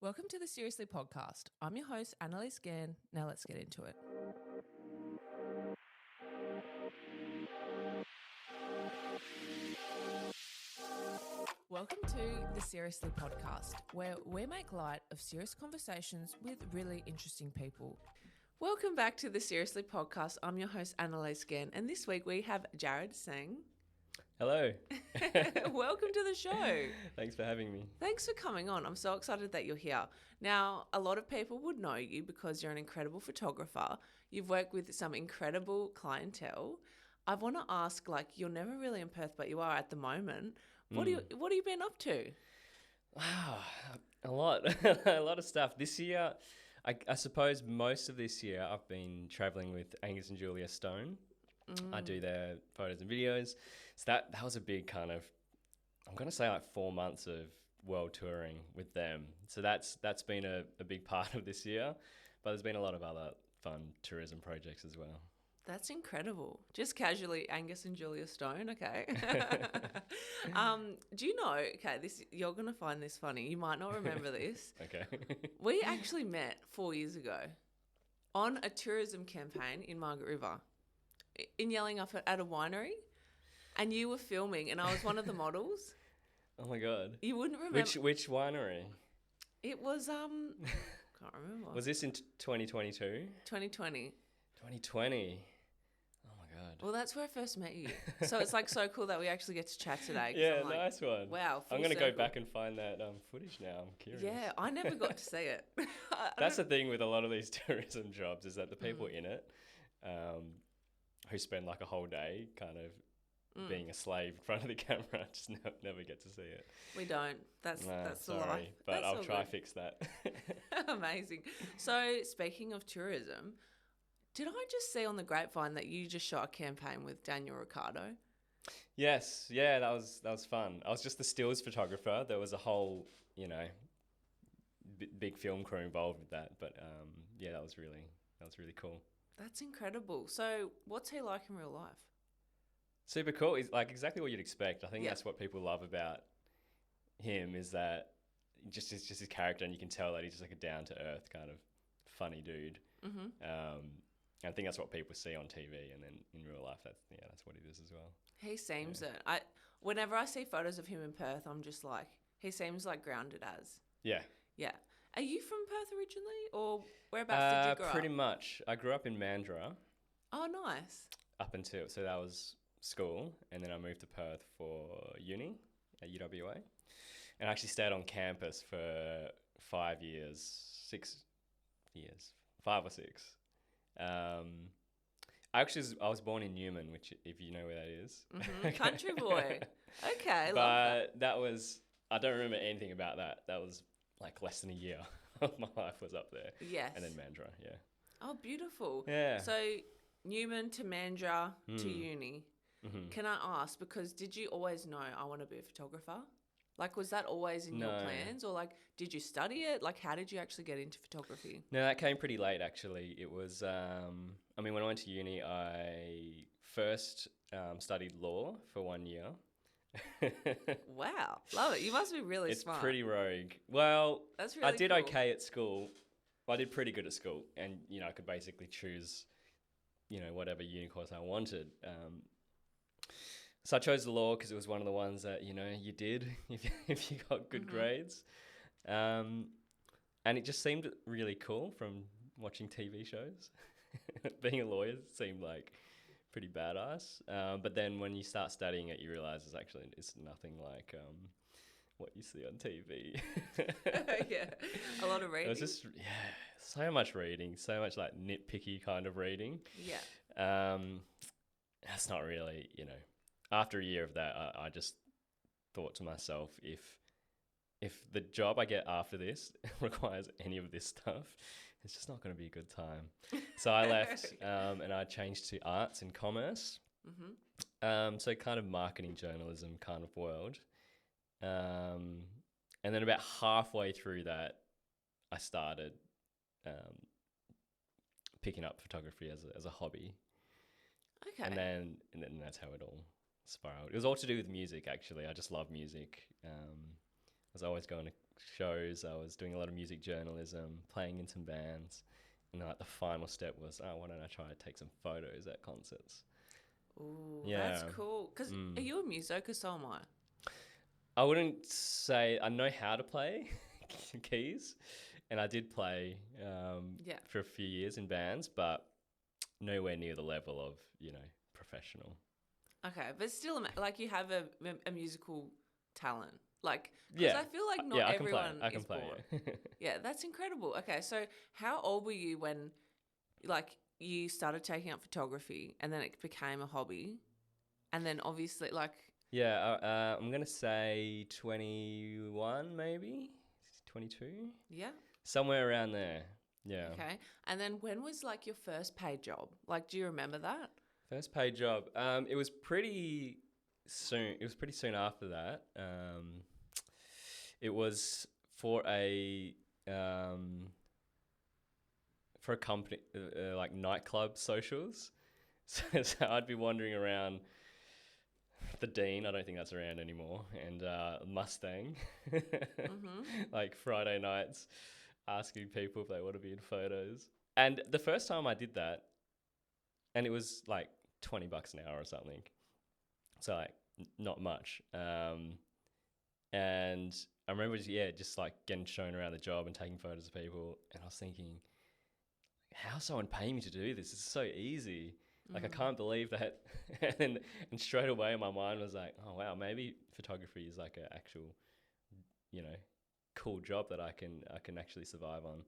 Welcome to the Seriously podcast. I'm your host, Annalise Gann. Now let's get into it. Welcome to the Seriously podcast, where we make light of serious conversations with really interesting people. Welcome back to the Seriously podcast. I'm your host, Annalise Gann, and this week we have Jarrad Seng. Hello. Welcome to the show. Thanks for having me. Thanks for coming on. I'm so excited that you're here. Now, a lot of people would know you because you're an incredible photographer. You've worked with some incredible clientele. I want to ask, you're never really in Perth, but you are at the moment. What have you been up to? Wow, a lot, a lot of stuff. This year, I suppose most of this year I've been traveling with Angus and Julia Stone. I do their photos and videos. So that was a big kind of, I'm going to say 4 months of world touring with them. So that's been a big part of this year. But there's been a lot of other fun tourism projects as well. That's incredible. Just casually, Angus and Julia Stone, okay? Do you know, you're going to find this funny. You might not remember this. Okay. We actually met 4 years ago on a tourism campaign in Margaret River in Yellingup at a winery, and you were filming and I was one of the models. Oh my God. You wouldn't remember. Which winery? It was, can't remember. Was this in 2022? 2020. 2020. Oh my God. Well, that's where I first met you. So it's so cool that we actually get to chat today. Yeah, nice one. Wow. I'm going to go back and find that footage now. I'm curious. Yeah, I never got to see it. That's the thing with a lot of these tourism jobs is that the people in it who spend a whole day kind of being a slave in front of the camera just never get to see it. We don't. That's the life. But That's I'll try fix that. Amazing. So speaking of tourism, did I just see on the grapevine that you just shot a campaign with Daniel Ricciardo? Yes. Yeah, that was fun. I was just the stills photographer. There was a whole, big film crew involved with that. But yeah, that was really cool. That's incredible. So what's he like in real life? Super cool. He's exactly what you'd expect. I think that's what people love about him is that just his character, and you can tell that he's just a down to earth kind of funny dude. Mm-hmm. I think that's what people see on TV, and then in real life, that's what he is as well. He seems it. Whenever I see photos of him in Perth, I'm just he seems grounded as. Yeah. Yeah. Are you from Perth originally, or whereabouts did you grow up? Pretty much. I grew up in Mandurah. Oh, nice. So that was school, and then I moved to Perth for uni at UWA, and I actually stayed on campus for 5 years, 6 years, 5 or 6. I was born in Newman, which if you know where that is. Mm-hmm. Country boy. Okay, love that. I don't remember anything about that. That was less than a year of my life was up there. Yes. And then Mandurah, yeah. Oh, beautiful. Yeah. So Newman to Mandurah to uni. Mm-hmm. Can I ask, because did you always know I want to be a photographer? Was that always in your plans, or did you study it? How did you actually get into photography? No, that came pretty late actually. It was, when I went to uni, I first studied law for 1 year. Wow, love it. You must be really smart. It's pretty rogue. Well, that's really I did cool. Okay at school. I did pretty good at school, and I could basically choose, whatever uni course I wanted. So I chose the law because it was one of the ones that you did if you got good grades, and it just seemed really cool from watching TV shows. Being a lawyer seemed pretty badass, but then when you start studying it, you realize it's nothing like what you see on TV. Yeah, a lot of reading. It was just so much reading, so much nitpicky kind of reading. Yeah, that's not really After a year of that, I just thought to myself, if the job I get after this requires any of this stuff, it's just not going to be a good time. So I left and I changed to arts and commerce. Mm-hmm. So kind of marketing journalism kind of world. And then about halfway through that, I started picking up photography as a hobby. Okay. And then that's how it all spiraled. It was all to do with music, actually. I just love music. I was always going to shows. I was doing a lot of music journalism, playing in some bands. And like the final step was, oh, why don't I try to take some photos at concerts? Ooh, Yeah. that's cool. Because are you a muso? Because so am I. I wouldn't say I know how to play keys, and I did play for a few years in bands, but nowhere near the level of, professional. Okay, but still, like, you have a musical talent. Like, because I feel like not everyone I can is play, born. Yeah, that's incredible. Okay, so how old were you when, like, you started taking up photography and then it became a hobby? And then obviously, like... Yeah, I'm going to say 21 maybe, 22? Yeah. Somewhere around there, yeah. Okay, and then when was, like, your first paid job? Like, do you remember that? First paid job, it was pretty soon. It was pretty soon after that. It was for a company, like nightclub socials. So I'd be wandering around the Dean. I don't think that's around anymore. And Mustang, like Friday nights, asking people if they want to be in photos. And the first time I did that, and it was like $20 an hour or something. So like not much. And I remember just like getting shown around the job and taking photos of people. And I was thinking, how's someone paying me to do this? It's so easy. Like, I can't believe that. and straight away my mind was like, oh wow, maybe photography is like an actual, cool job that I can actually survive on.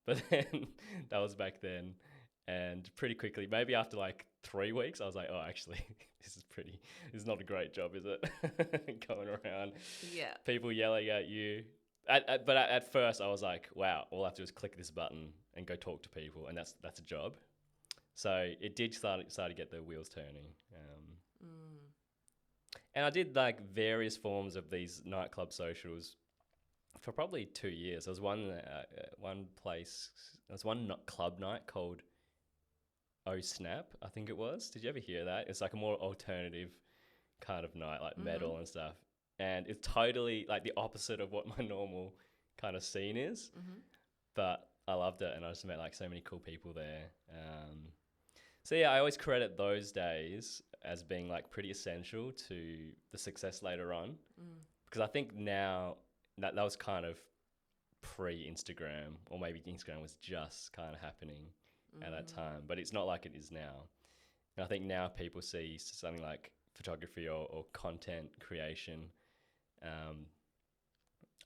But then that was back then. And pretty quickly, maybe after like 3 weeks, I was like, oh, actually, this is not a great job, is it? Going around, people yelling at you. But at first, I was like, wow, all I have to do is click this button and go talk to people, and that's a job. So it did start to get the wheels turning. And I did like various forms of these nightclub socials for probably 2 years. There was one place, there was one club night called Oh Snap, I think it was. Did you ever hear that? It's like a more alternative kind of night, like metal and stuff. And it's totally like the opposite of what my normal kind of scene is. But I loved it, and I just met like so many cool people there. So yeah, I always credit those days as being like pretty essential to the success later on. Because I think now that was kind of pre-Instagram, or maybe Instagram was just kind of happening at that time, but it's not like it is now. And I think now people see something like photography or content creation.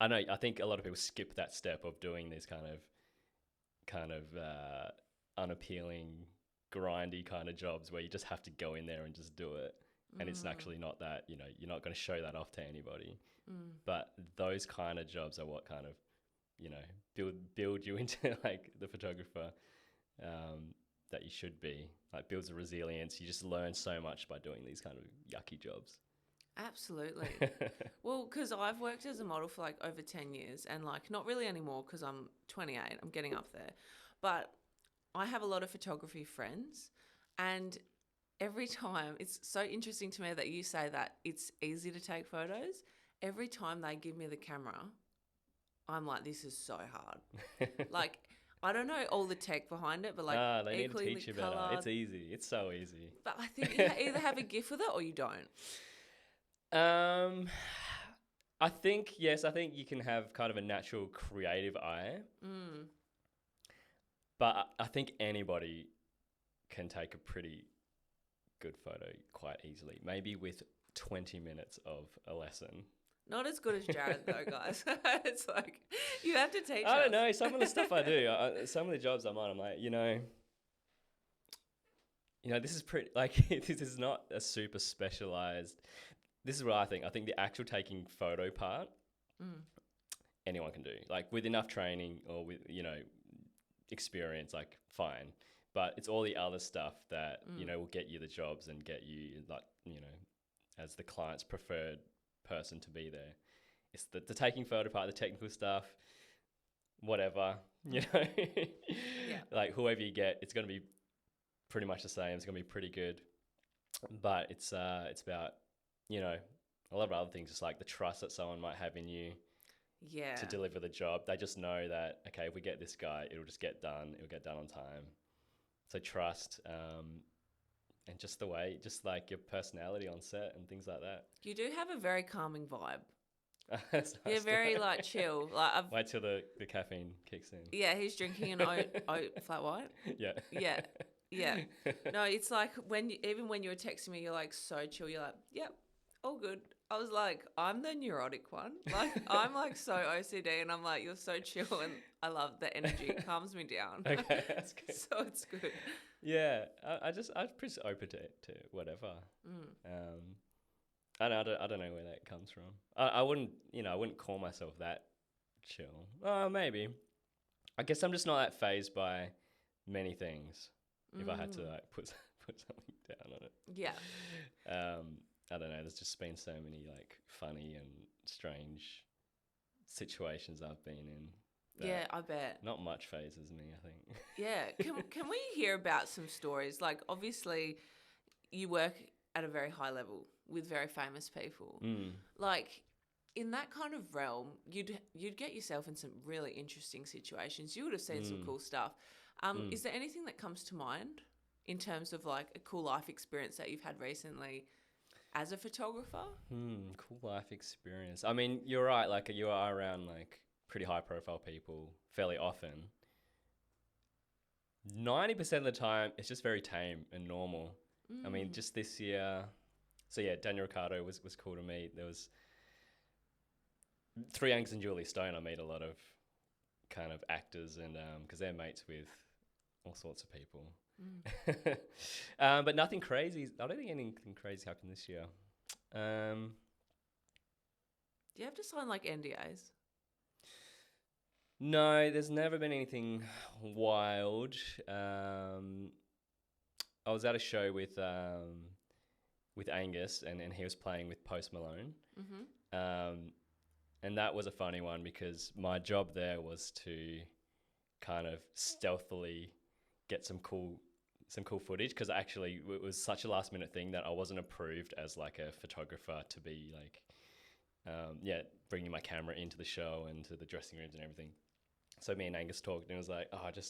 I think a lot of people skip that step of doing these kind of unappealing, grindy kind of jobs where you just have to go in there and just do it. And it's actually not that, you're not going to show that off to anybody. But those kind of jobs are what kind of, build you into like the photographer that you should be. Like, builds a resilience. You just learn so much by doing these kind of yucky jobs. Absolutely. Well, because I've worked as a model for like over 10 years, and like not really anymore because I'm 28. I'm getting up there. But I have a lot of photography friends, and every time, it's so interesting to me that you say that it's easy to take photos. Every time they give me the camera, I'm like, this is so hard. Like, I don't know all the tech behind it, but like, they need to teach you better. It's easy. It's so easy. But I think you either have a gift with it or you don't. I think you can have kind of a natural creative eye. But I think anybody can take a pretty good photo quite easily. Maybe with 20 minutes of a lesson. Not as good as Jarrad, though, guys. It's like, you have to teach us. I don't know. Some of the stuff I do, some of the jobs I'm on, I'm like, this is pretty, like, this is not a super specialized. This is what I think. I think the actual taking photo part, anyone can do. Like, with enough training or with, experience, like, fine. But it's all the other stuff that, will get you the jobs and get you, like, as the client's preferred person to be there. It's the taking photo part, the technical stuff, whatever, Like, whoever you get, it's going to be pretty much the same. It's going to be pretty good. But it's about, a lot of other things, just like the trust that someone might have in you. Yeah. to deliver the job. They just know that, okay, if we get this guy, it'll just get done. It'll get done on time. So trust, and just the way, just like your personality on set and things like that. You do have a very calming vibe. That's nice. You're very like chill. Like Wait till the caffeine kicks in. yeah, he's drinking an oat flat white. Yeah. Yeah. Yeah. No, it's like even when you were texting me, you're like so chill. You're like, yep, all good. I was like, I'm the neurotic one. Like I'm like so OCD, and I'm like, you're so chill, and I love the energy. It calms me down. Okay, that's good. So it's good. Yeah, I'm pretty open to whatever. I don't know where that comes from. I wouldn't call myself that chill. Maybe. I guess I'm just not that phased by many things. If I had to like put something down on it. Yeah. I don't know. There's just been so many like funny and strange situations I've been in. Yeah, I bet. Not much phases me, I think. Yeah. Can we hear about some stories? Like obviously you work at a very high level with very famous people. Like in that kind of realm, you'd get yourself in some really interesting situations. You would have seen some cool stuff. Is there anything that comes to mind in terms of like a cool life experience that you've had recently as a photographer? Cool life experience. I mean, you're right. Like you are around like pretty high profile people fairly often. 90% of the time, it's just very tame and normal. I mean, just this year. So yeah, Daniel Ricciardo was cool to meet. There was 3 Angus and Julia Stone. I meet a lot of kind of actors and because they're mates with all sorts of people. But nothing crazy. I don't think anything crazy happened this year. Do you have to sign like NDAs? No, there's never been anything wild. I was at a show with Angus and he was playing with Post Malone. And that was a funny one because my job there was to kind of stealthily get some cool footage because actually it was such a last minute thing that I wasn't approved as like a photographer to be like, bringing my camera into the show and to the dressing rooms and everything. So me and Angus talked and it was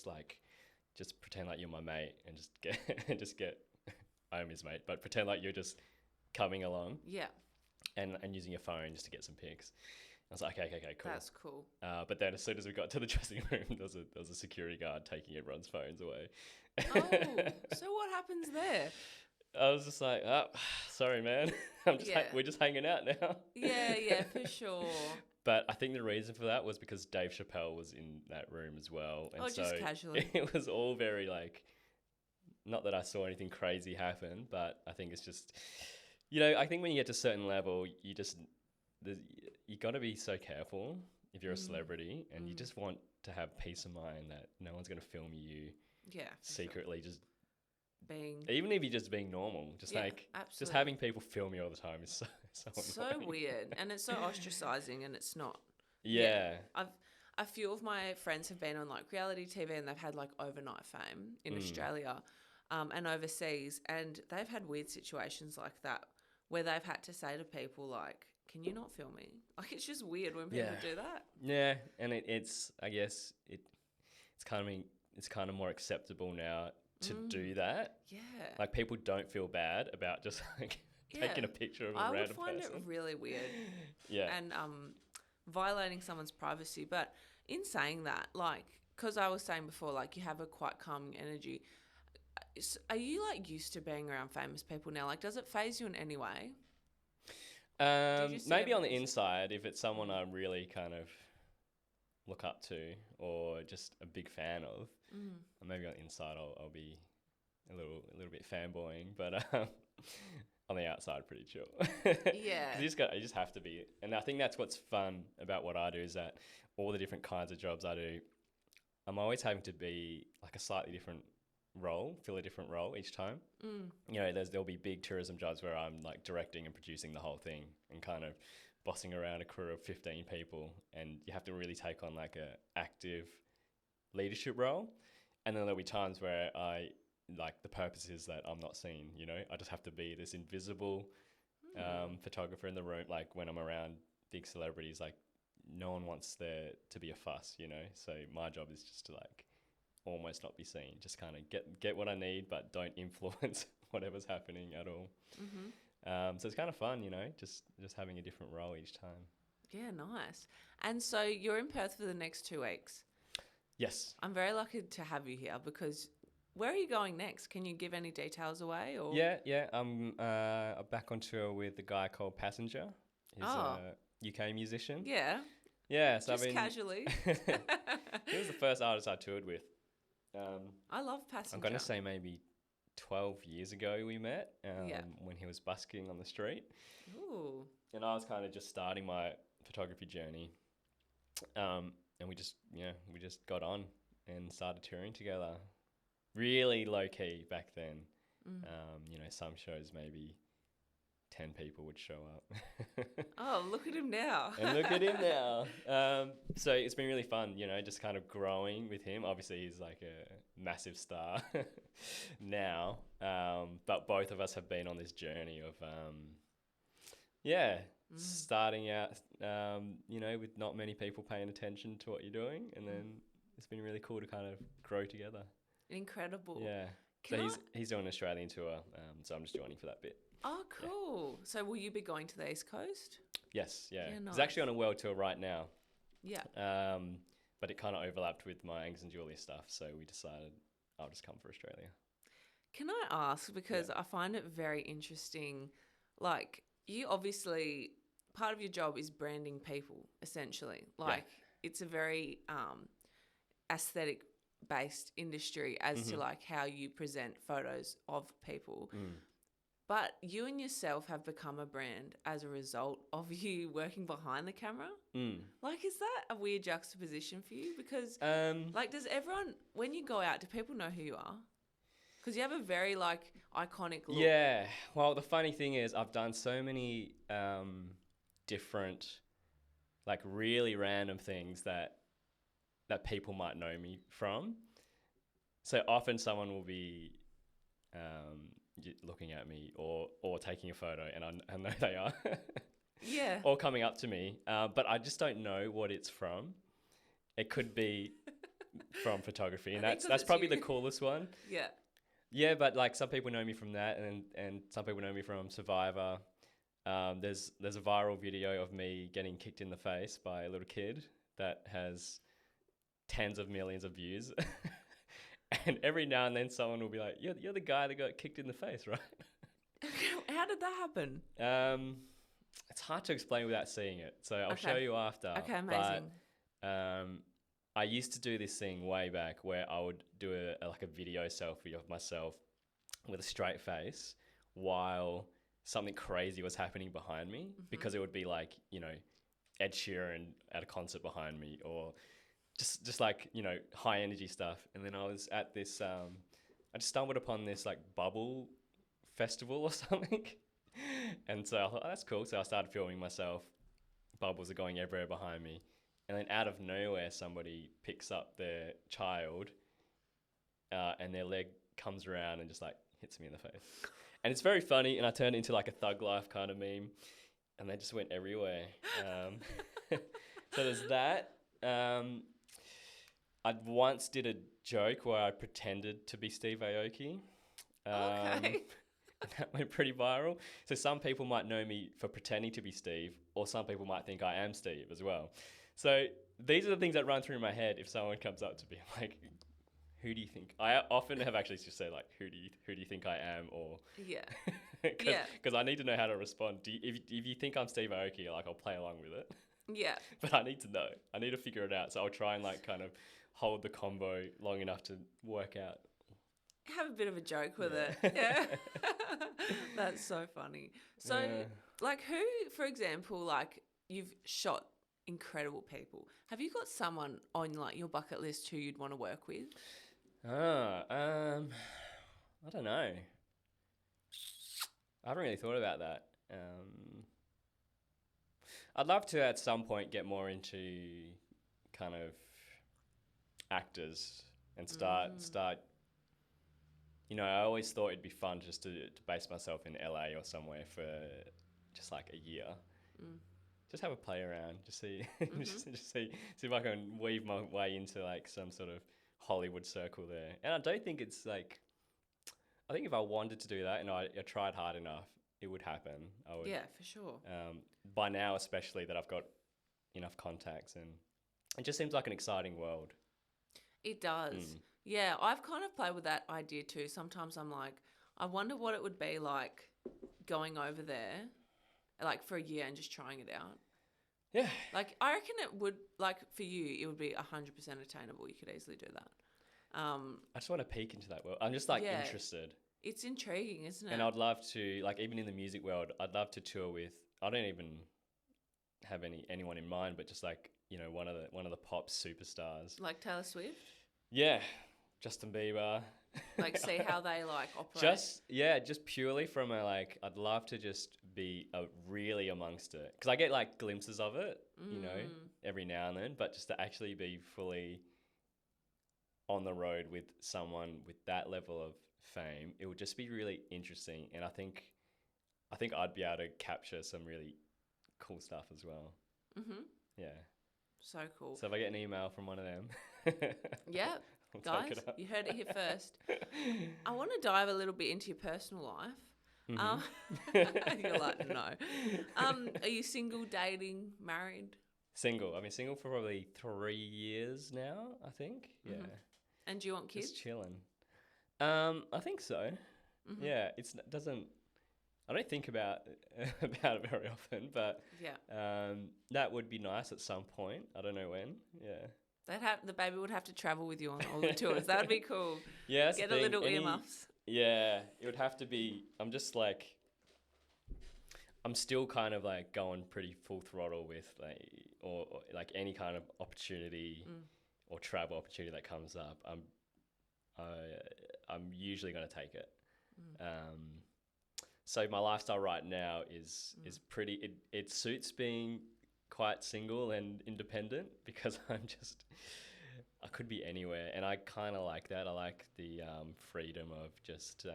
like, just pretend like you're my mate and just get, I am his mate, but pretend like you're just coming along. Yeah. And using your phone just to get some pics. I was like, okay, cool. That's cool. But then as soon as we got to the dressing room, there was a security guard taking everyone's phones away. Oh, so what happens there? I was just like, sorry, man. We're just hanging out now. Yeah, for sure. But I think the reason for that was because Dave Chappelle was in that room as well. And just casually. It was all very like, not that I saw anything crazy happen, but I think it's just, I think when you get to a certain level, you got to be so careful if you're a celebrity and you just want to have peace of mind that no one's going to film you secretly just being, even if you're just being normal, just just having people film you all the time is so annoying. Weird, and it's so ostracizing, and it's not. Yeah. A few of my friends have been on like reality TV, and they've had like overnight fame in Australia, and overseas, and they've had weird situations like that where they've had to say to people like, "Can you not film me?" Like it's just weird when people do that. Yeah, and it's I guess it's kind of more acceptable now to do that. Yeah. Like people don't feel bad about just like taking a picture of a random person. I would find it really weird. Yeah. And violating someone's privacy. But in saying that, like, because I was saying before, like you have a quite calming energy. Are you like used to being around famous people now? Like, does it faze you in any way? Maybe on the inside, if it's someone I really kind of look up to or just a big fan of, maybe on the inside I'll be a little bit fanboying, but on the outside pretty chill. Yeah. You just have to be, and I think that's what's fun about what I do is that all the different kinds of jobs I do, I'm always having to be like a slightly different role, fill a different role each time. There'll be big tourism jobs where I'm like directing and producing the whole thing and kind of bossing around a crew of 15 people, and you have to really take on like a active leadership role. And then there'll be times where the purpose is that I'm not seen, I just have to be this invisible photographer in the room. Like when I'm around big celebrities, like, no one wants there to be a fuss, you know. So my job is just to like almost not be seen, just kind of get what I need, but don't influence whatever's happening at all. So it's kind of fun, you know, just having a different role each time. Yeah, nice. And so you're in Perth for the next 2 weeks. Yes. I'm very lucky to have you here because where are you going next? Can you give any details away? Or Yeah. I'm back on tour with a guy called Passenger. He's a UK musician. Yeah. Yeah, so Just casually. He was the first artist I toured with. I love Passenger. I'm going to say maybe 12 years ago we met when he was busking on the street. Ooh. And I was kind of just starting my photography journey. And we just got on and started touring together. Really low key back then. You know, some shows maybe 10 people would show up. Oh, look at him now. And look at him now. So it's been really fun, you know, just kind of growing with him. Obviously, he's like a massive star now. But both of us have been on this journey of, starting out, you know, with not many people paying attention to what you're doing. And then it's been really cool to kind of grow together. Incredible. Yeah. He's doing an Australian tour, so I'm just joining for that bit. Oh, cool. Yeah. So will you be going to the East Coast? Yes, yeah. Nice. He's actually on a world tour right now. Yeah. But it kind of overlapped with my Angus and Julia stuff, so we decided I'll just come for Australia. Can I ask, because I find it very interesting, like you obviously, part of your job is branding people, essentially. Like it's a very aesthetic based industry as to like how you present photos of people. But you and yourself have become a brand as a result of you working behind the camera. Like, is that a weird juxtaposition for you? Because like, does everyone, when you go out, do people know who you are? Because you have a very like iconic look. Yeah. Well, the funny thing is I've done so many different, like really random things that people might know me from. So often someone will be looking at me or taking a photo, and I know they are. Yeah. Or coming up to me, but I just don't know what it's from. It could be from photography, and that's probably the coolest one. Yeah. Yeah, but like some people know me from that, and some people know me from Survivor. There's a viral video of me getting kicked in the face by a little kid that has tens of millions of views. And every now and then someone will be like, you're the guy that got kicked in the face, right? How did that happen? It's hard to explain without seeing it. So I'll show you after. Okay, amazing. But I used to do this thing way back where I would do a video selfie of myself with a straight face while something crazy was happening behind me, because it would be like, you know, Ed Sheeran at a concert behind me, or just like, you know, high energy stuff. And then I was at this, I just stumbled upon this like bubble festival or something. And so I thought, oh, that's cool. So I started filming myself. Bubbles are going everywhere behind me. And then out of nowhere, somebody picks up their child and their leg comes around and just like hits me in the face. And it's very funny. And I turned it into like a thug life kind of meme. And they just went everywhere. So there's that. I once did a joke where I pretended to be Steve Aoki. Okay. That went pretty viral. So some people might know me for pretending to be Steve, or some people might think I am Steve as well. So these are the things that run through my head if someone comes up to me. I'm like, who do you think? I often have actually just said like, who do you think I am? Or because I need to know how to respond. If you think I'm Steve Aoki, like I'll play along with it. Yeah. But I need to know. I need to figure it out. So I'll try and like kind of hold the combo long enough to work out. Have a bit of a joke with it. Yeah. That's so funny. So like who, for example, like you've shot incredible people. Have you got someone on like your bucket list who you'd want to work with? I don't know. I haven't really thought about that. I'd love to at some point get more into kind of actors and start. You know, I always thought it'd be fun just to base myself in LA or somewhere for just like a year, just have a play around, just see, Mm-hmm. just see if I can weave my way into like some sort of Hollywood circle there. And I don't think it's like, I think if I wanted to do that and I tried hard enough, it would happen. I would. Yeah, for sure. By now, especially that I've got enough contacts, and it just seems like an exciting world. It does. Yeah, I've kind of played with that idea too. Sometimes I'm like, I wonder what it would be like going over there, like for a year and just trying it out. Yeah. Like, I reckon it would, like, for you, it would be 100% attainable. You could easily do that. I just want to peek into that world. I'm just like Yeah. interested. It's intriguing, isn't it? And I'd love to, like, even in the music world, I'd love to tour with. I don't even have anyone in mind, but just like, you know, one of the pop superstars. Like Taylor Swift? Yeah, Justin Bieber. Like, see how they, like, operate? Just purely from a, like, I'd love to just be really amongst it. Because I get, like, glimpses of it, you know, every now and then, but just to actually be fully on the road with someone with that level of fame, it would just be really interesting. And I think I'd be able to capture some really cool stuff as well. Mm-hmm. Yeah. So cool. So if I get an email from one of them, Yeah, guys, you heard it here first. I want to dive a little bit into your personal life. You're like, no. Are you single, dating, married? Single. I've been single for probably 3 years now, I think. Yeah. And do you want kids? Just chilling. I think so. Yeah, it doesn't. I don't think about it very often, but yeah, that would be nice at some point. I don't know when. Yeah, the baby would have to travel with you on all the tours. That would be cool. Yeah, get a little earmuffs. Yeah, it would have to be. I'm just like, I'm still kind of like going pretty full throttle with like, or like any kind of opportunity or travel opportunity that comes up. I'm usually going to take it. So my lifestyle right now is pretty. It suits being quite single and independent because I could be anywhere, and I kind of like that. I like the freedom of just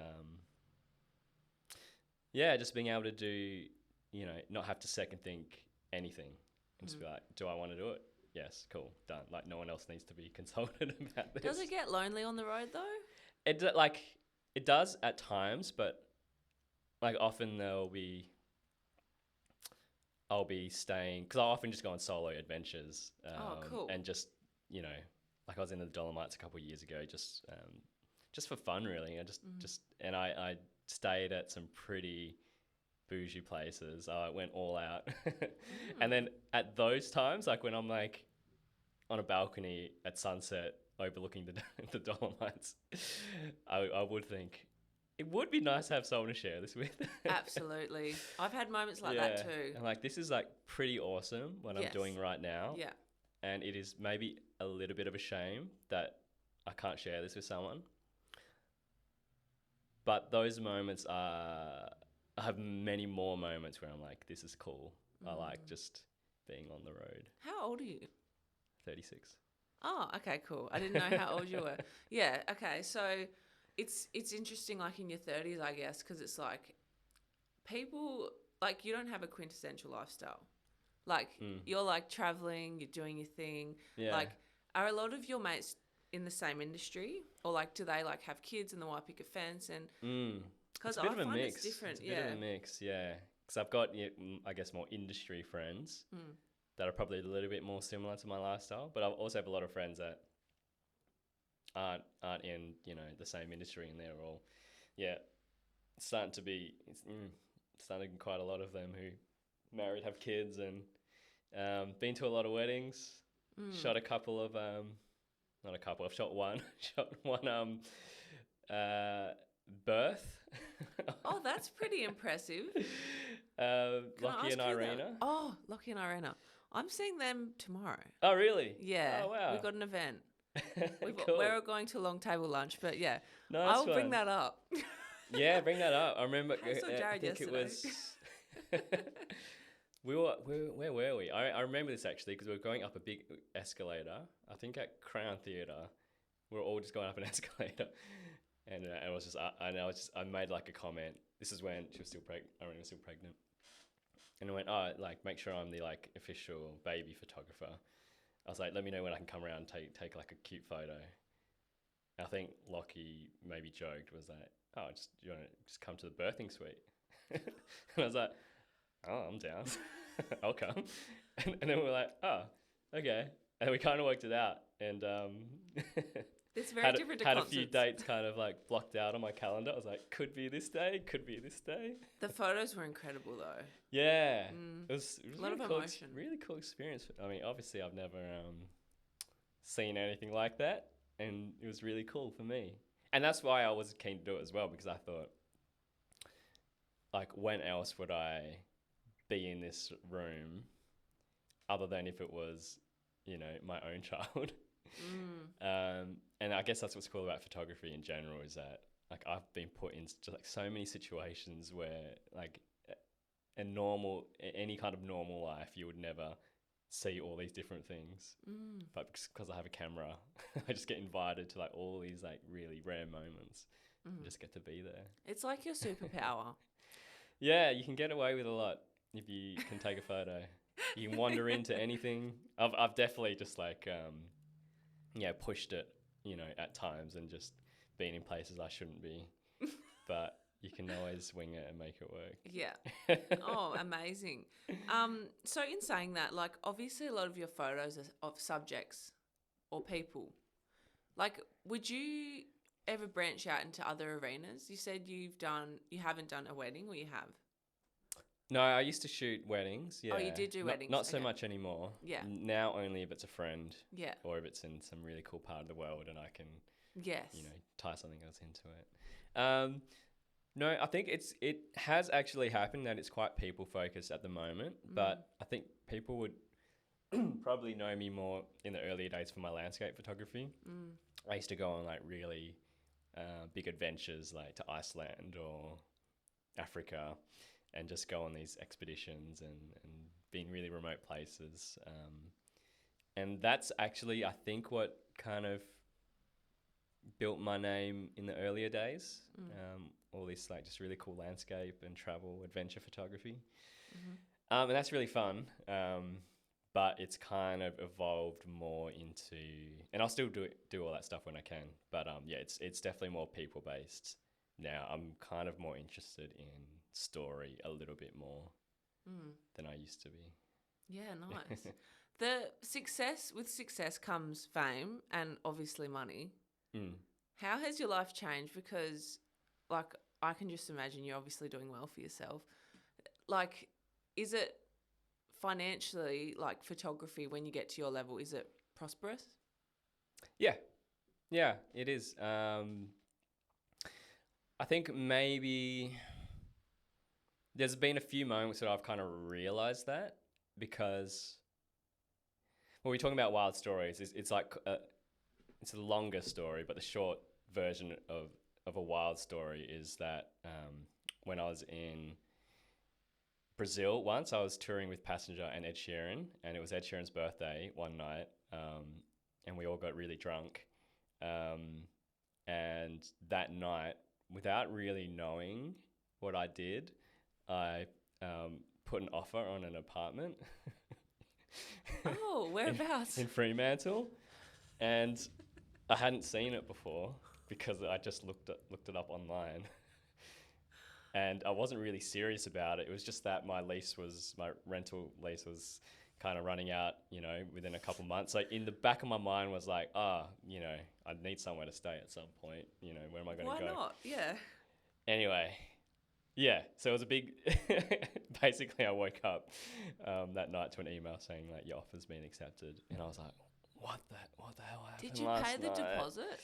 just being able to do, you know, not have to second think anything and just be like, do I want to do it? Yes, cool, done. Like no one else needs to be consulted about this. Does it get lonely on the road though? It does at times, but like often I'll be staying because I often just go on solo adventures. Cool. And just, you know, like I was in the Dolomites a couple of years ago, just for fun, really. I stayed at some pretty bougie places. I went all out, and then at those times, like when I'm like on a balcony at sunset overlooking the Dolomites, I would think it would be nice to have someone to share this with. Absolutely. I've had moments like that too. And like, this is like pretty awesome what I'm doing right now. Yeah. And it is maybe a little bit of a shame that I can't share this with someone. But those moments I have many more moments where I'm like, this is cool. I like just being on the road. How old are you? 36. Oh, okay, cool. I didn't know how old you were. Yeah, okay. So it's interesting, like in your 30s, I guess, because it's like people, like you don't have a quintessential lifestyle. Like you're like traveling, you're doing your thing. Yeah. Like, are a lot of your mates in the same industry, or like do they like have kids and the white picket fence? And because I find it's different. It's a bit of a mix, yeah. Because I've got, I guess, more industry friends that are probably a little bit more similar to my lifestyle, but I also have a lot of friends that aren't in, you know, the same industry, and they're all starting to be quite a lot of them who married, have kids, and been to a lot of weddings. Shot a couple of not a couple, I've shot one birth. Oh, that's pretty impressive. Lockie and Irina. Oh, Lockie and Irina. I'm seeing them tomorrow. Oh, really? Yeah. Oh, wow. We've got an event. Cool. We're going to a long table lunch, but yeah, nice I'll bring that up. Yeah, bring that up. I remember. I saw Jarrad yesterday. Where were we? I remember this actually because we were going up a big escalator. I think at Crown Theatre. We were all just going up an escalator, and I made like a comment. This is when she was still pregnant. Irene was still pregnant, And I went, oh, like, make sure I'm the, like, official baby photographer. I was like, let me know when I can come around and take like, a cute photo. I think Lockie maybe joked, was like, oh, you want to just come to the birthing suite? And I was like, oh, I'm down. I'll come. And then we were like, oh, okay. And we kind of worked it out. And It's very different to had concerts. a few dates kind of like blocked out on my calendar. I was like, could be this day, could be this day. The photos were incredible though. Yeah. It was A lot really of cool, emotion. really cool experience. I mean, obviously I've never seen anything like that. And it was really cool for me. And that's why I was keen to do it as well, because I thought, like, when else would I be in this room other than if it was, you know, my own child? And I guess that's what's cool about photography in general, is that, like, I've been put into like so many situations where, like, any kind of normal life, you would never see all these different things. But because I have a camera, I just get invited to like all these like really rare moments and just get to be there. It's like your superpower. Yeah, you can get away with a lot if you can take a photo. You can wander into anything. I've definitely just like pushed it, you know, at times, and just been in places I shouldn't be. But you can always wing it and make it work. Yeah. Oh, amazing. So in saying that, like, obviously a lot of your photos are of subjects or people. Like, would you ever branch out into other arenas? You said you haven't done a wedding, or you have? No, I used to shoot weddings. Yeah. Oh, you did do weddings. Not so okay. much anymore. Yeah. Now only if it's a friend. Yeah. Or if it's in some really cool part of the world and I can, Yes. you know, tie something else into it. No, I think it has actually happened that it's quite people focused at the moment, but I think people would probably know me more in the earlier days for my landscape photography. I used to go on like really big adventures, like to Iceland or Africa, and just go on these expeditions and be in really remote places. And that's actually, I think, what kind of built my name in the earlier days. All this like just really cool landscape and travel adventure photography. And that's really fun. But it's kind of evolved more into, and I'll still do all that stuff when I can. But yeah, it's definitely more people based now. I'm kind of more interested in story a little bit more than I used to be. Yeah, nice. With success comes fame and obviously money. How has your life changed? Because, like, I can just imagine you're obviously doing well for yourself. Like, is it financially, like photography, when you get to your level, is it prosperous? Yeah, it is. I think maybe there's been a few moments that I've kind of realized that, because when we're talking about wild stories, it's like it's a longer story, but the short version of a wild story is that when I was in Brazil once, I was touring with Passenger and Ed Sheeran, and it was Ed Sheeran's birthday one night, and we all got really drunk. And that night, without really knowing what I did, I put an offer on an apartment. Oh, whereabouts? in Fremantle. And I hadn't seen it before because I just looked it up online. And I wasn't really serious about it. It was just that my rental lease was kind of running out, you know, within a couple months. So in the back of my mind was like, you know, I need somewhere to stay at some point. You know, where am I going to go? Why not? Yeah. Anyway, yeah. So it was a big. Basically, I woke up that night to an email saying like your offer's been accepted, and I was like, what the hell happened? Did you pay the deposit?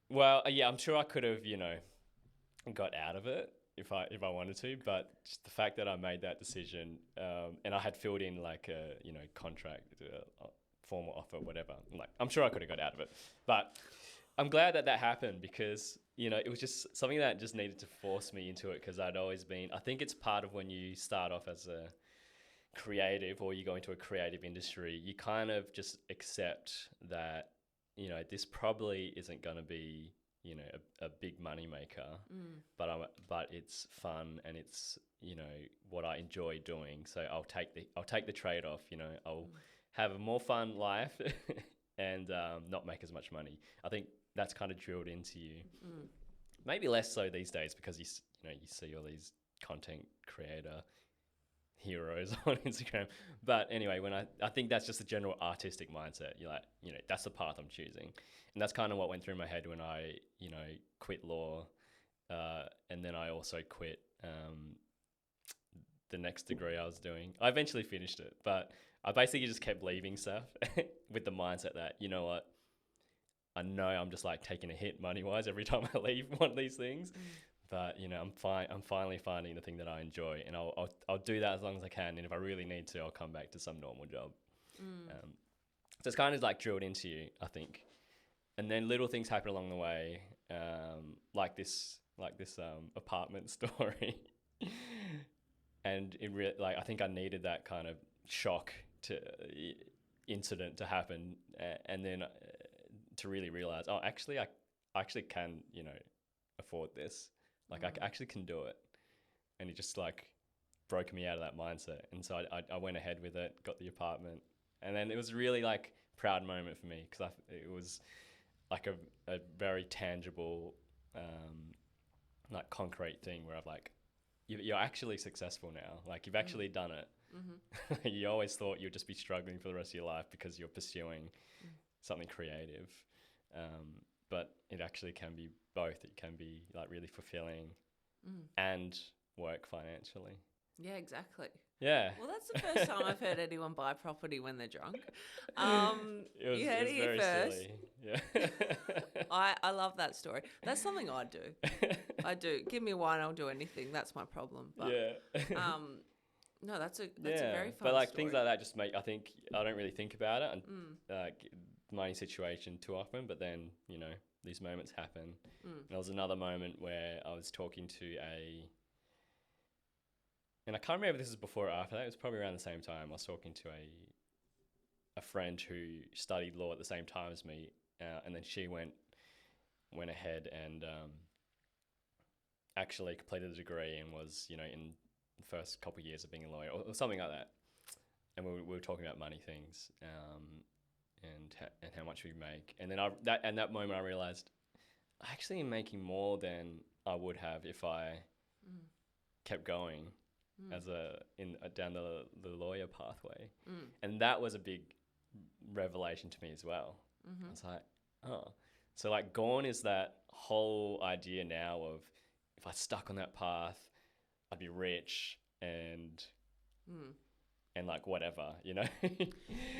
Well, yeah, I'm sure I could have, you know, got out of it if I wanted to, but just the fact that I made that decision, and I had filled in like a, you know, contract, formal offer, whatever. I'm sure I could have got out of it, but I'm glad that happened, because, you know, it was just something that just needed to force me into it, because I'd always been, I think it's part of when you start off as a creative or you go into a creative industry, you kind of just accept that, you know, this probably isn't going to be you know, a big money maker, but it's fun and it's, you know, what I enjoy doing. So I'll take the trade off. You know, I'll have a more fun life and not make as much money. I think that's kind of drilled into you. Maybe less so these days because you see all these content creator heroes on Instagram. But anyway, when I think that's just a general artistic mindset. You're like, you know, that's the path I'm choosing. And that's kind of what went through my head when I, you know, quit law. And then I also quit the next degree I was doing. I eventually finished it, but I basically just kept leaving stuff with the mindset that, you know what, I know I'm just like taking a hit money-wise every time I leave one of these things. But, you know, I'm finally finding the thing that I enjoy, and I'll do that as long as I can. And if I really need to, I'll come back to some normal job. So it's kind of like drilled into you, I think. And then little things happen along the way, like this apartment story. And I think I needed that kind of shock incident to happen, and then to really realize, oh, actually, I actually can, you know, afford this. Like I actually can do it. And it just like broke me out of that mindset. And so I went ahead with it, got the apartment. And then it was really like proud moment for me because it was like a very tangible, like concrete thing where I've like, you're actually successful now. Like you've actually done it. You always thought you'd just be struggling for the rest of your life because you're pursuing something creative. But it actually can be both. It can be like really fulfilling and work financially. Yeah, exactly. Yeah. Well, that's the first time I've heard anyone buy property when they're drunk. It was very first. silly. Yeah. I love that story. That's something I do. I do. Give me wine, I'll do anything. That's my problem. But, yeah. no, that's a very fun but like story. things like that just make, I think, I don't really think about it and like money situation too often, but then, you know, these moments happen. There was another moment where I was talking to and I can't remember if this was before or after that. It was probably around the same time. I was talking to a friend who studied law at the same time as me, and then she went ahead and actually completed the degree and was, you know, in the first couple of years of being a lawyer or something like that. And we were talking about money things and how much we make. And then that moment I realized I actually am making more than I would have if I kept going down the lawyer pathway. And that was a big revelation to me as well. I was like, oh, so like gone is that whole idea now of if I stuck on that path, I'd be rich and like whatever, you know?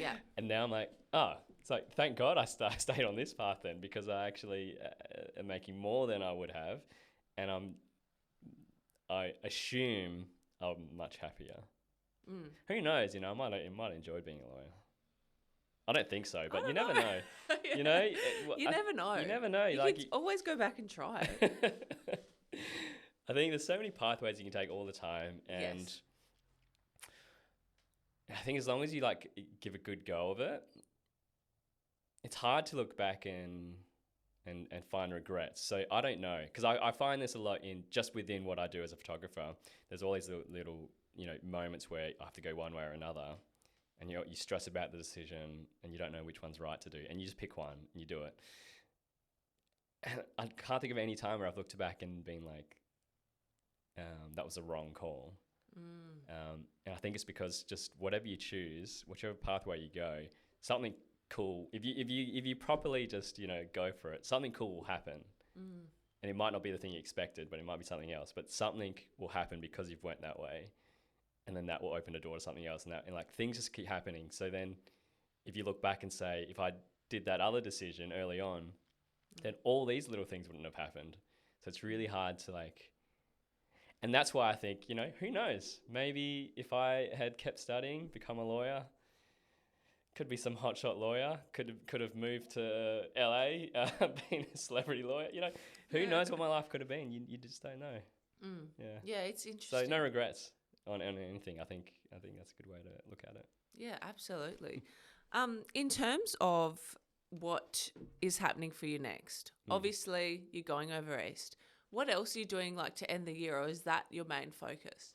Yeah. And now I'm like, oh, it's like, thank God I stayed on this path then, because I actually am making more than I would have. And I assume I'm much happier. Who knows, you know, I might enjoy being a lawyer. I don't think so, but you never know. Yeah. You know? You never know. You never know. You like can always go back and try. I think there's so many pathways you can take all the time. And Yes. I think as long as you like give a good go of it, it's hard to look back and find regrets. So I don't know, because I find this a lot just within what I do as a photographer. There's all these little you know, moments where I have to go one way or another, and you stress about the decision and you don't know which one's right to do, and you just pick one and you do it. And I can't think of any time where I've looked back and been like, that was a wrong call. And I think it's because just whatever you choose, whichever pathway you go, something cool. If you properly just, you know, go for it, something cool will happen. And it might not be the thing you expected, but it might be something else. But something will happen because you've went that way, and then that will open a door to something else. And like things just keep happening. So then, if you look back and say, if I did that other decision early on, then all these little things wouldn't have happened. So it's really hard to like. And that's why I think, you know, who knows? Maybe if I had kept studying, become a lawyer, could be some hotshot lawyer, could have moved to LA, being a celebrity lawyer. You know, who knows what my life could have been? You just don't know. Yeah, it's interesting. So no regrets on anything. I think that's a good way to look at it. Yeah, absolutely. In terms of what is happening for you next. Obviously, you're going over east. What else are you doing like to end the year, or is that your main focus?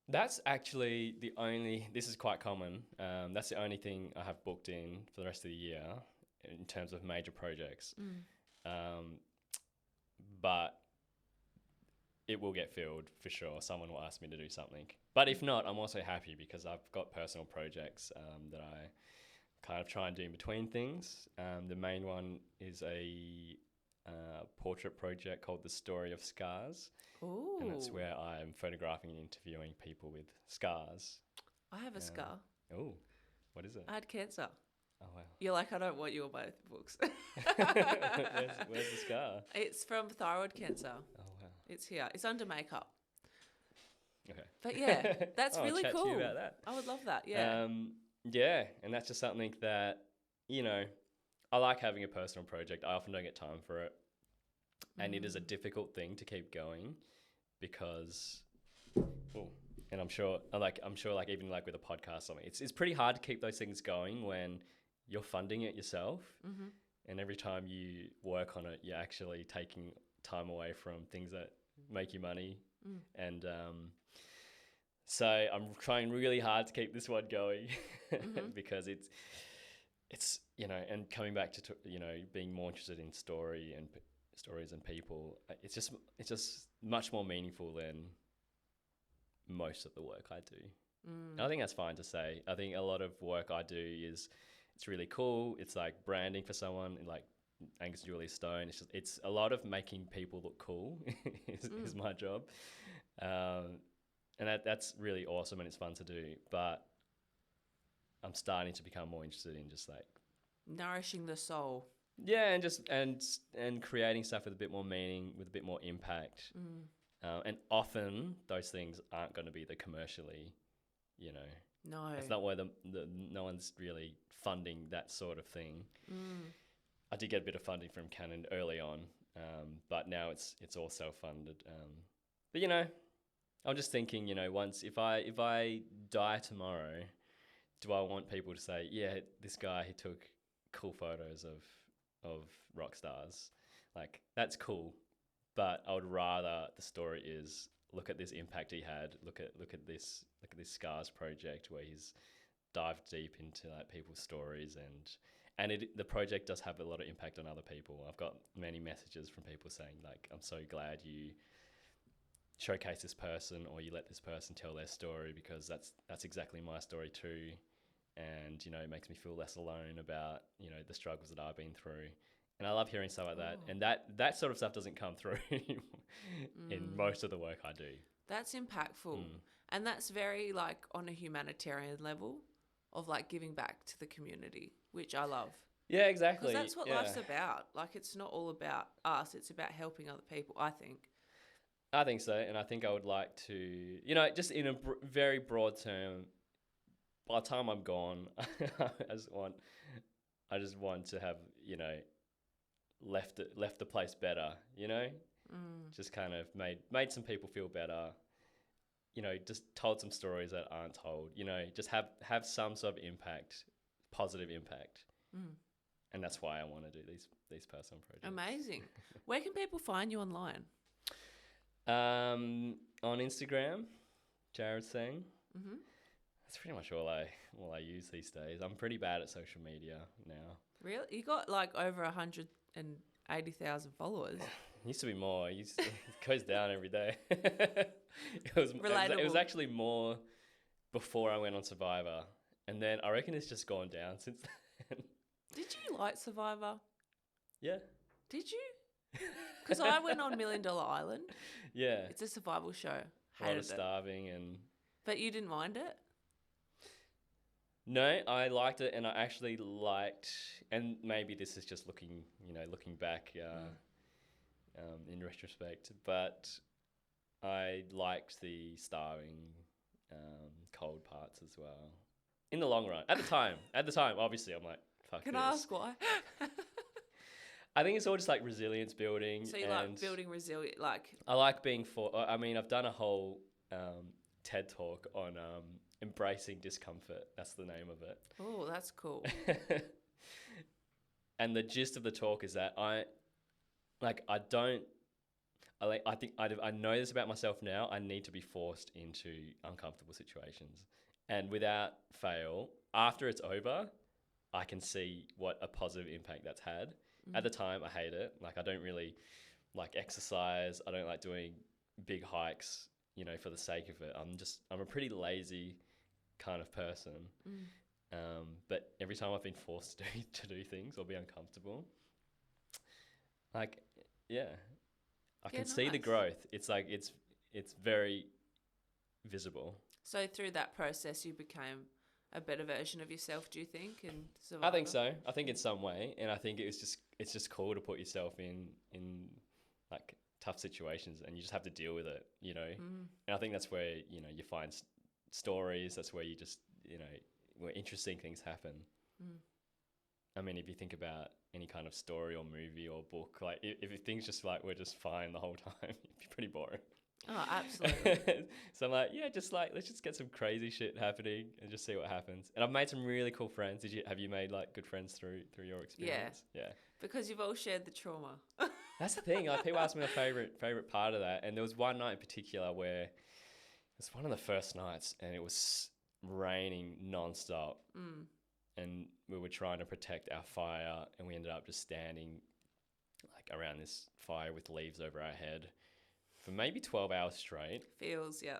That's actually the only, this is quite common. That's the only thing I have booked in for the rest of the year in terms of major projects. But it will get filled for sure. Someone will ask me to do something. But if not, I'm also happy because I've got personal projects that I kind of try and do in between things. The main one is a portrait project called The Story of Scars. Ooh. And that's where I'm photographing and interviewing people with scars. I have a scar. Oh, what is it? I had cancer. Oh, wow. You're like, I don't want you on both books. Where's the scar? It's from thyroid cancer. Oh, wow. It's here. It's under makeup. Okay. But yeah, that's I'll really chat cool. to you about that. I would love that. Yeah. Yeah, and that's just something that, you know, I like having a personal project. I often don't get time for it. And it is a difficult thing to keep going because, and I'm sure like even like with a podcast or something, it's pretty hard to keep those things going when you're funding it yourself. And every time you work on it, you're actually taking time away from things that make you money. And so I'm trying really hard to keep this one going because it's you know, and coming back to you know, being more interested in stories and people, it's just much more meaningful than most of the work I do. And I think that's fine to say. I think a lot of work I do is, it's really cool. It's like branding for someone, like Angus and Julia Stone. It's a lot of making people look cool is my job. And that's really awesome and it's fun to do. But I'm starting to become more interested in just like nourishing the soul. Yeah, and just and creating stuff with a bit more meaning, with a bit more impact. And often those things aren't going to be the commercially, you know. No. It's not where no one's really funding that sort of thing. I did get a bit of funding from Canon early on, but now it's all self-funded. But you know, I'm just thinking, you know, once if I die tomorrow, do I want people to say, yeah, this guy, he took cool photos of rock stars? Like, that's cool, but I would rather the story is, look at this impact he had, look at this Scars project where he's dived deep into like people's stories, and the project does have a lot of impact on other people. I've got many messages from people saying like, I'm so glad you showcase this person, or you let this person tell their story, because that's exactly my story too. And, you know, it makes me feel less alone about, you know, the struggles that I've been through. And I love hearing stuff like that. And that sort of stuff doesn't come through in most of the work I do. That's impactful. And that's very, like, on a humanitarian level of, like, giving back to the community, which I love. Yeah, exactly. Because that's what life's about. Like, it's not all about us. It's about helping other people, I think. I think so. And I think I would like to, you know, just in a very broad term, by the time I'm gone, I just want to have, you know, left the place better, you know, just kind of made some people feel better, you know, just told some stories that aren't told, you know, just have some sort of impact, positive impact. And that's why I want to do these personal projects. Amazing. Where can people find you online? On Instagram, Jarrad Seng. That's pretty much all I use these days. I'm pretty bad at social media now. Really? You got like over 180,000 followers. Used to be more. It goes down every day. It was actually more before I went on Survivor, and then I reckon it's just gone down since then. Did you like Survivor? Yeah. Did you? Because I went on $1 Million Island. Yeah. It's a survival show. A lot of starving and. But you didn't mind it? No, I liked it, and I actually liked, and maybe this is just looking back in retrospect, but I liked the starving, cold parts as well. In the long run, at the time, obviously, I'm like, fuck. Can I ask why? I think it's all just like resilience building. So you like building resilient, like. I like being I've done a whole TED talk on embracing discomfort. That's the name of it. Oh, that's cool. And the gist of the talk is that I think I know this about myself now. I need to be forced into uncomfortable situations. And without fail, after it's over, I can see what a positive impact that's had. At the time, I hate it. Like, I don't really like exercise. I don't like doing big hikes, for the sake of it. I'm a pretty lazy kind of person. But every time I've been forced to do things or be uncomfortable, like, yeah, I can see the growth. It's like, it's very visible. So through that process, you became a better version of yourself, do you think? I think so. I think in some way, and I think it's just cool to put yourself in like tough situations, and you just have to deal with it, And I think that's where you find stories. That's where you just where interesting things happen. I mean, if you think about any kind of story or movie or book, like if things just like were just fine the whole time, it'd be pretty boring. Oh, absolutely. So I'm like, let's just get some crazy shit happening and just see what happens. And I've made some really cool friends. Have you made like good friends through your experience? Yeah. Because you've all shared the trauma. That's the thing. Like, people ask me my favorite part of that, and there was one night in particular where it was one of the first nights, and it was raining nonstop, and we were trying to protect our fire, and we ended up just standing like around this fire with leaves over our head for maybe 12 hours straight. Feels, yeah.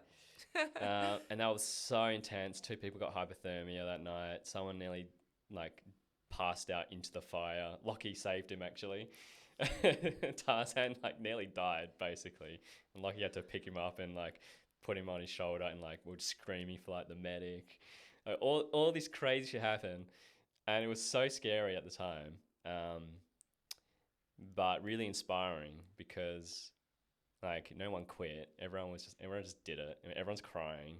And that was so intense. 2 people got hypothermia that night. Someone nearly like passed out into the fire. Lockie saved him, actually. Tarzan like nearly died, basically. And Lockie had to pick him up and like put him on his shoulder, and like we were screaming for like the medic. All this crazy shit happened, and it was so scary at the time, but really inspiring because like no one quit. Everyone just did it. And everyone's crying.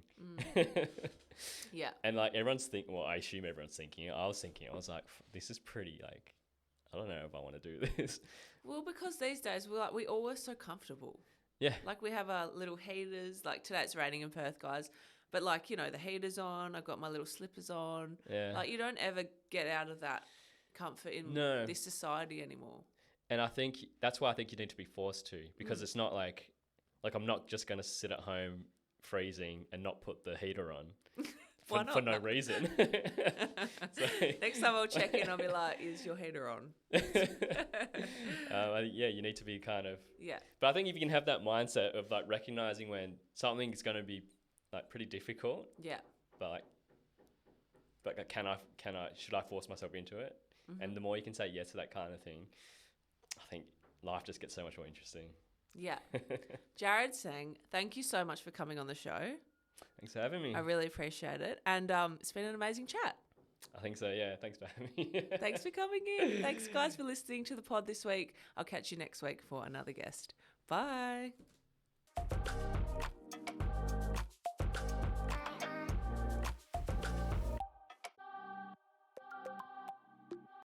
Yeah. And like everyone's thinking. Well, I assume everyone's thinking it. I was thinking. I was like, this is pretty like. I don't know if I want to do this. Well, because these days we all are so comfortable. Yeah. Like we have our little heaters. Like today it's raining in Perth, guys. But like, the heater's on. I've got my little slippers on. Yeah. Like you don't ever get out of that comfort in this society anymore. And I think that's why I think you need to be forced to, because it's not like I'm not just going to sit at home freezing and not put the heater on for no reason. So, next time I'll check in, I'll be like, is your heater on? You need to be kind of... Yeah. But I think if you can have that mindset of like recognizing when something's going to be like pretty difficult. Yeah. But should I force myself into it? And the more you can say yes to that kind of thing, I think life just gets so much more interesting. Yeah. Jarrad Seng, thank you so much for coming on the show. Thanks for having me. I really appreciate it. And it's been an amazing chat. I think so, yeah. Thanks for having me. Thanks for coming in. Thanks, guys, for listening to the pod this week. I'll catch you next week for another guest. Bye.